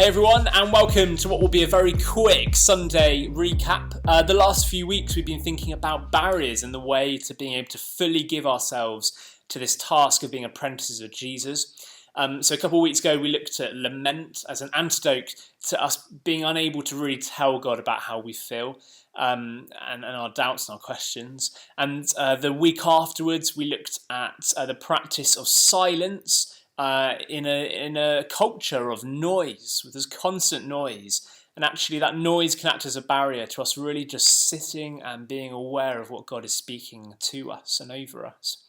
Hey everyone, and welcome to what will be a very quick Sunday recap. The last few weeks we've been thinking about barriers and the way to being able to fully give ourselves to this task of being apprentices of Jesus. So a couple of weeks ago we looked at lament as an antidote to us being unable to really tell God about how we feel and our doubts and our questions. And the week afterwards we looked at the practice of silence in a culture of noise, with this constant noise. And actually that noise can act as a barrier to us really just sitting and being aware of what God is speaking to us and over us.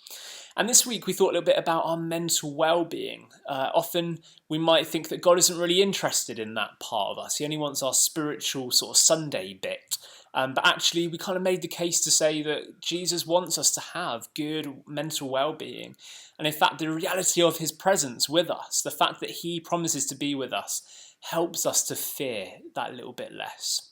And this week we thought a little bit about our mental well-being. Often we might think that God isn't really interested in that part of us. He only wants our spiritual sort of Sunday bit. But actually we kind of made the case to say that Jesus wants us to have good mental well-being. And in fact, the reality of his presence with us, the fact that he promises to be with us, helps us to fear that little bit less.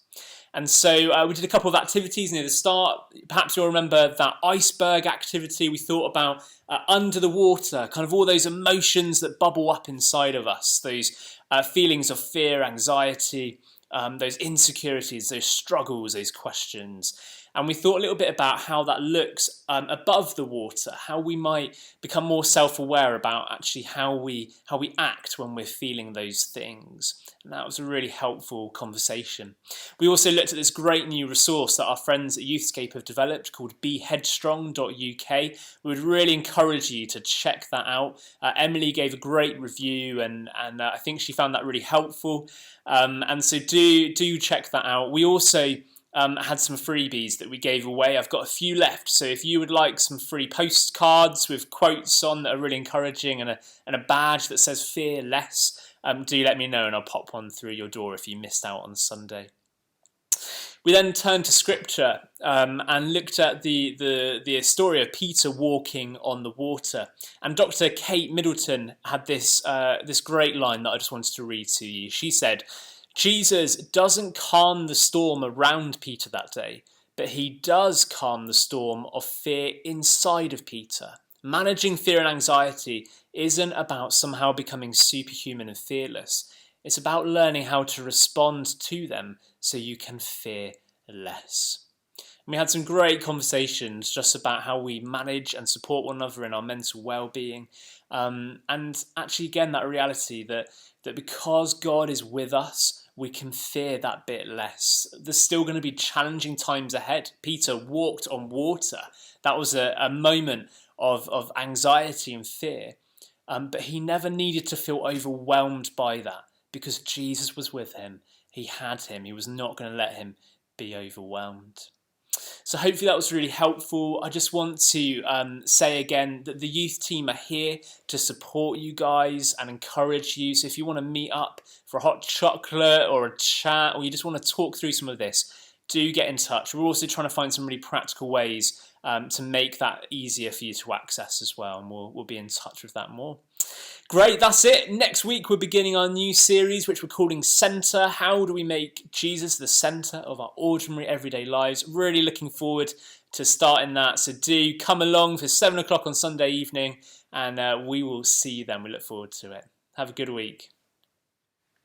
And so we did a couple of activities near the start. Perhaps you'll remember that iceberg activity. We thought about under the water, kind of all those emotions that bubble up inside of us, those feelings of fear, anxiety, those insecurities, those struggles, those questions. And we thought a little bit about how that looks above the water, how we might become more self-aware about actually how we act when we're feeling those things. And that was a really helpful conversation. We also looked at this great new resource that our friends at Youthscape have developed called beheadstrong.uk. We would really encourage you to check that out. Emily gave a great review and I think she found that really helpful. And so do check that out. We also had some freebies that we gave away. I've got a few left, so if you would like some free postcards with quotes on that are really encouraging and a badge that says fear less, do let me know and I'll pop one through your door if you missed out on Sunday. We then turned to scripture and looked at the story of Peter walking on the water. And Dr. Kate Middleton had this great line that I just wanted to read to you. She said, Jesus doesn't calm the storm around Peter that day, but he does calm the storm of fear inside of Peter. Managing fear and anxiety isn't about somehow becoming superhuman and fearless. It's about learning how to respond to them so you can fear less. And we had some great conversations just about how we manage and support one another in our mental well-being. And actually, again, that reality that because God is with us, we can fear that bit less. There's still going to be challenging times ahead. Peter walked on water. That was a moment of anxiety and fear. But he never needed to feel overwhelmed by that because Jesus was with him. He had him. He was not going to let him be overwhelmed. So hopefully that was really helpful. I just want to say again that the youth team are here to support you guys and encourage you. So if you want to meet up for a hot chocolate or a chat, or you just want to talk through some of this, do get in touch. We're also trying to find some really practical ways to make that easier for you to access as well, and we'll be in touch with that more. Great, that's it. Next week we're beginning our new series which we're calling Centre. How do we make Jesus the centre of our ordinary everyday lives? Really looking forward to starting that. So do come along for 7 o'clock on Sunday evening and we will see you then. We look forward to it. Have a good week.